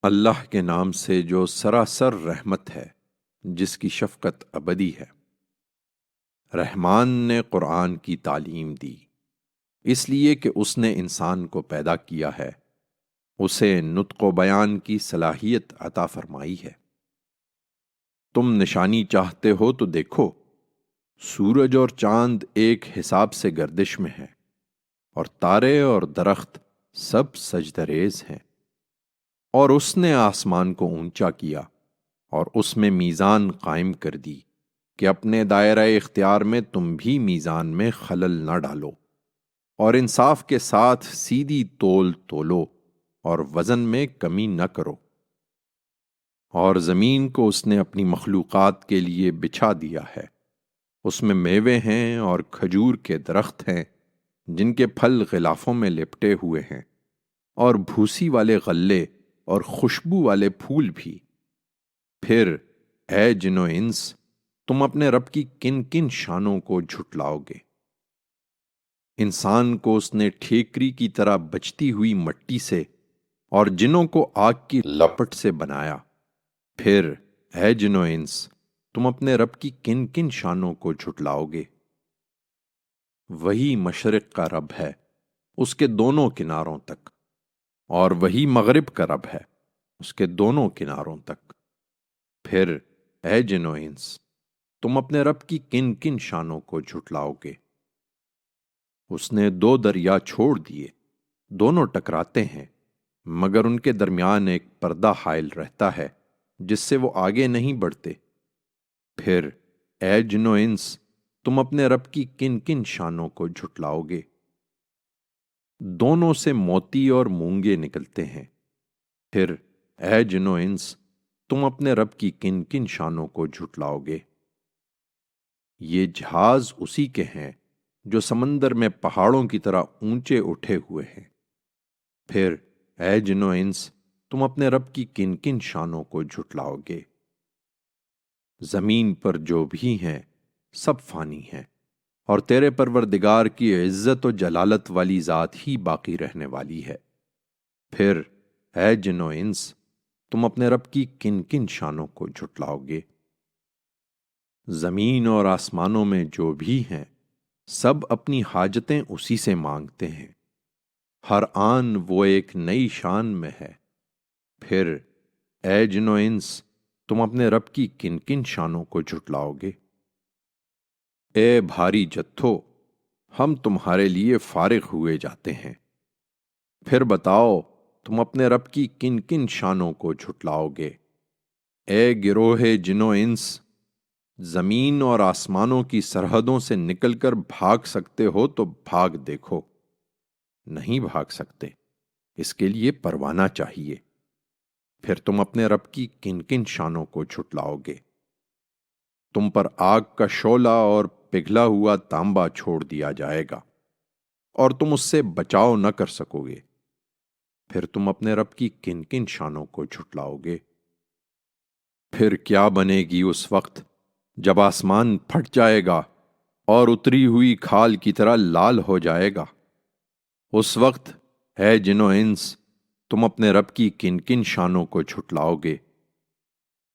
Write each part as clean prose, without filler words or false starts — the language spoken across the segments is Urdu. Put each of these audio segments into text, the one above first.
اللہ کے نام سے جو سراسر رحمت ہے، جس کی شفقت ابدی ہے۔ رحمان نے قرآن کی تعلیم دی، اس لیے کہ اس نے انسان کو پیدا کیا ہے، اسے نطق و بیان کی صلاحیت عطا فرمائی ہے۔ تم نشانی چاہتے ہو تو دیکھو، سورج اور چاند ایک حساب سے گردش میں ہیں، اور تارے اور درخت سب سجدریز ہیں۔ اور اس نے آسمان کو اونچا کیا اور اس میں میزان قائم کر دی کہ اپنے دائرہ اختیار میں تم بھی میزان میں خلل نہ ڈالو، اور انصاف کے ساتھ سیدھی تول تولو اور وزن میں کمی نہ کرو۔ اور زمین کو اس نے اپنی مخلوقات کے لیے بچھا دیا ہے، اس میں میوے ہیں اور کھجور کے درخت ہیں جن کے پھل غلافوں میں لپٹے ہوئے ہیں، اور بھوسی والے غلے اور خوشبو والے پھول بھی۔ پھر اے جن و انس، تم اپنے رب کی کن کن شانوں کو جھٹلاؤ گے؟ انسان کو اس نے ٹھیکری کی طرح بچتی ہوئی مٹی سے اور جنوں کو آگ کی لپٹ سے بنایا۔ پھر اے جن و انس، تم اپنے رب کی کن کن شانوں کو جھٹلاؤ گے؟ وہی مشرق کا رب ہے اس کے دونوں کناروں تک، اور وہی مغرب کا رب ہے اس کے دونوں کناروں تک۔ پھر اے جن و انس، تم اپنے رب کی کن کن شانوں کو جھٹلاؤ گے؟ اس نے دو دریا چھوڑ دیے، دونوں ٹکراتے ہیں، مگر ان کے درمیان ایک پردہ حائل رہتا ہے جس سے وہ آگے نہیں بڑھتے۔ پھر اے جن و انس، تم اپنے رب کی کن کن شانوں کو جھٹلاؤ گے؟ دونوں سے موتی اور مونگے نکلتے ہیں۔ پھر اے جن و انس، تم اپنے رب کی کن کن شانوں کو جھٹلاؤ گے؟ یہ جہاز اسی کے ہیں جو سمندر میں پہاڑوں کی طرح اونچے اٹھے ہوئے ہیں۔ پھر اے جن و انس، تم اپنے رب کی کن کن شانوں کو جھٹلاؤ گے؟ زمین پر جو بھی ہیں سب فانی ہیں، اور تیرے پروردگار کی عزت و جلالت والی ذات ہی باقی رہنے والی ہے۔ پھر اے جن و انس، تم اپنے رب کی کن کن شانوں کو جھٹلاؤ گے؟ زمین اور آسمانوں میں جو بھی ہیں سب اپنی حاجتیں اسی سے مانگتے ہیں، ہر آن وہ ایک نئی شان میں ہے۔ پھر اے جن و انس، تم اپنے رب کی کن کن شانوں کو جھٹلاؤ گے؟ اے بھاری جتھو، ہم تمہارے لیے فارغ ہوئے جاتے ہیں، پھر بتاؤ تم اپنے رب کی کن کن شانوں کو جھٹلاؤ گے؟ اے گروہ جن و انس، زمین اور آسمانوں کی سرحدوں سے نکل کر بھاگ سکتے ہو تو بھاگ دیکھو، نہیں بھاگ سکتے، اس کے لیے پروانہ چاہیے۔ پھر تم اپنے رب کی کن کن شانوں کو جھٹلاؤ گے؟ تم پر آگ کا شعلہ اور پگھلا ہوا تانبا چھوڑ دیا جائے گا، اور تم اس سے بچاؤ نہ کر سکو گے۔ پھر تم اپنے رب کی کن کن شانوں کو جھٹلاؤ گے؟ پھر کیا بنے گی اس وقت جب آسمان پھٹ جائے گا اور اتری ہوئی کھال کی طرح لال ہو جائے گا؟ اس وقت اے جن و انس، تم اپنے رب کی کن کن شانوں کو جھٹلاؤ گے؟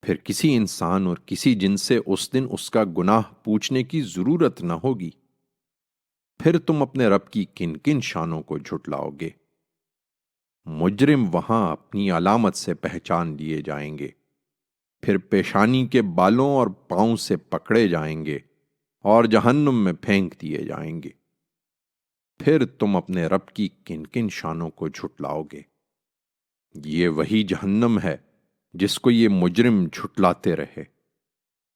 پھر کسی انسان اور کسی جن سے اس دن اس کا گناہ پوچھنے کی ضرورت نہ ہوگی۔ پھر تم اپنے رب کی کن کن شانوں کو جھٹلاؤ گے؟ مجرم وہاں اپنی علامت سے پہچان لیے جائیں گے، پھر پیشانی کے بالوں اور پاؤں سے پکڑے جائیں گے اور جہنم میں پھینک دیے جائیں گے۔ پھر تم اپنے رب کی کن کن شانوں کو جھٹلاؤ گے؟ یہ وہی جہنم ہے جس کو یہ مجرم جھٹلاتے رہے،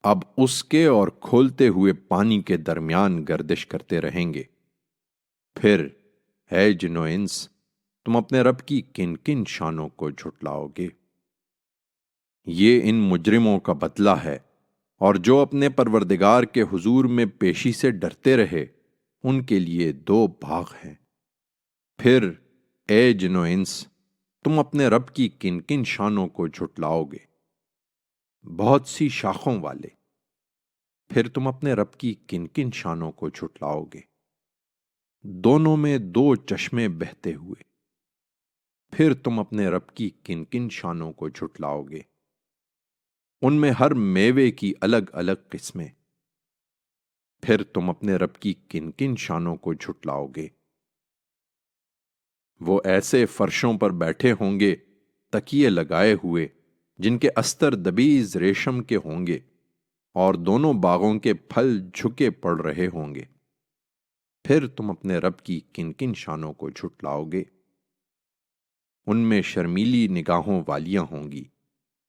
اب اس کے اور کھولتے ہوئے پانی کے درمیان گردش کرتے رہیں گے۔ پھر اے جن و انس، تم اپنے رب کی کن کن شانوں کو جھٹلاؤ گے؟ یہ ان مجرموں کا بدلہ ہے، اور جو اپنے پروردگار کے حضور میں پیشی سے ڈرتے رہے ان کے لیے دو باغ ہیں۔ پھر اے جن و انس، تم اپنے رب کی کن کن شانوں کو جھٹلاؤ گے؟ بہت سی شاخوں والے۔ پھر تم اپنے رب کی کن کن شانوں کو جھٹلاؤ گے؟ دونوں میں دو چشمے بہتے ہوئے۔ پھر تم اپنے رب کی کن کن شانوں کو جھٹلاؤ گے؟ ان میں ہر میوے کی الگ الگ قسمیں۔ پھر تم اپنے رب کی کن کن شانوں کو جھٹلاؤ گے؟ وہ ایسے فرشوں پر بیٹھے ہوں گے تکیے لگائے ہوئے جن کے استر دبیز ریشم کے ہوں گے، اور دونوں باغوں کے پھل جھکے پڑ رہے ہوں گے۔ پھر تم اپنے رب کی کن کن شانوں کو جھٹلاؤ گے؟ ان میں شرمیلی نگاہوں والیاں ہوں گی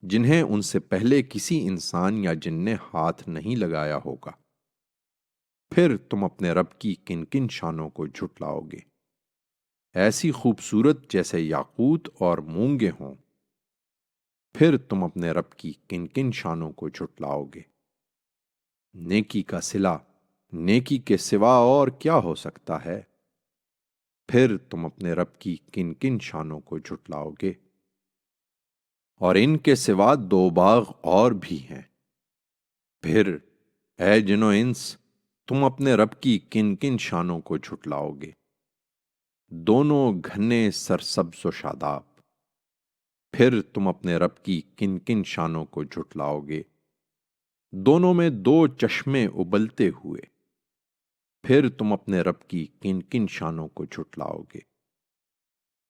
جنہیں ان سے پہلے کسی انسان یا جن نے ہاتھ نہیں لگایا ہوگا۔ پھر تم اپنے رب کی کن کن شانوں کو جھٹلاؤ گے؟ ایسی خوبصورت جیسے یاقوت اور مونگے ہوں۔ پھر تم اپنے رب کی کن کن شانوں کو جھٹلاؤ گے؟ نیکی کا صلہ نیکی کے سوا اور کیا ہو سکتا ہے؟ پھر تم اپنے رب کی کن کن شانوں کو جھٹلاؤ گے؟ اور ان کے سوا دو باغ اور بھی ہیں۔ پھر اے جن و انس، تم اپنے رب کی کن کن شانوں کو جھٹلاؤ گے؟ دونوں گھنے سرسبز و شاداب۔ پھر تم اپنے رب کی کن کن شانوں کو جھٹلاؤ گے؟ دونوں میں دو چشمے ابلتے ہوئے۔ پھر تم اپنے رب کی کن کن شانوں کو جھٹلاؤ گے؟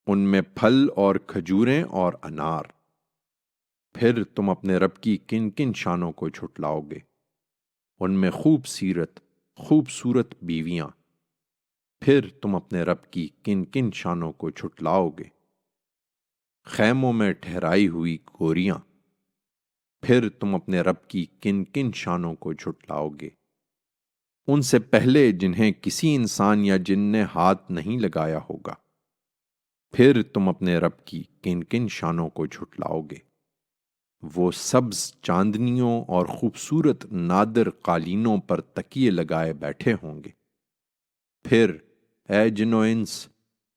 ان میں پھل اور کھجوریں اور انار۔ پھر تم اپنے رب کی کن کن شانوں کو جھٹلاؤ گے؟ ان میں خوبصورت بیویاں۔ پھر تم اپنے رب کی کن کن شانوں کو جھٹلاؤ گے؟ خیموں میں ٹھہرائی ہوئی گوریاں۔ پھر تم اپنے رب کی کن کن شانوں کو جھٹلاؤ گے؟ ان سے پہلے جنہیں کسی انسان یا جن نے ہاتھ نہیں لگایا ہوگا۔ پھر تم اپنے رب کی کن کن شانوں کو جھٹلاؤ گے؟ وہ سبز چاندنیوں اور خوبصورت نادر قالینوں پر تکیے لگائے بیٹھے ہوں گے۔ پھر اے جن و انس،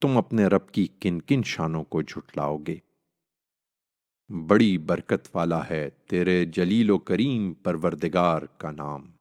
تم اپنے رب کی کن کن شانوں کو جھٹلاؤ گے؟ بڑی برکت والا ہے تیرے جلیل و کریم پروردگار کا نام۔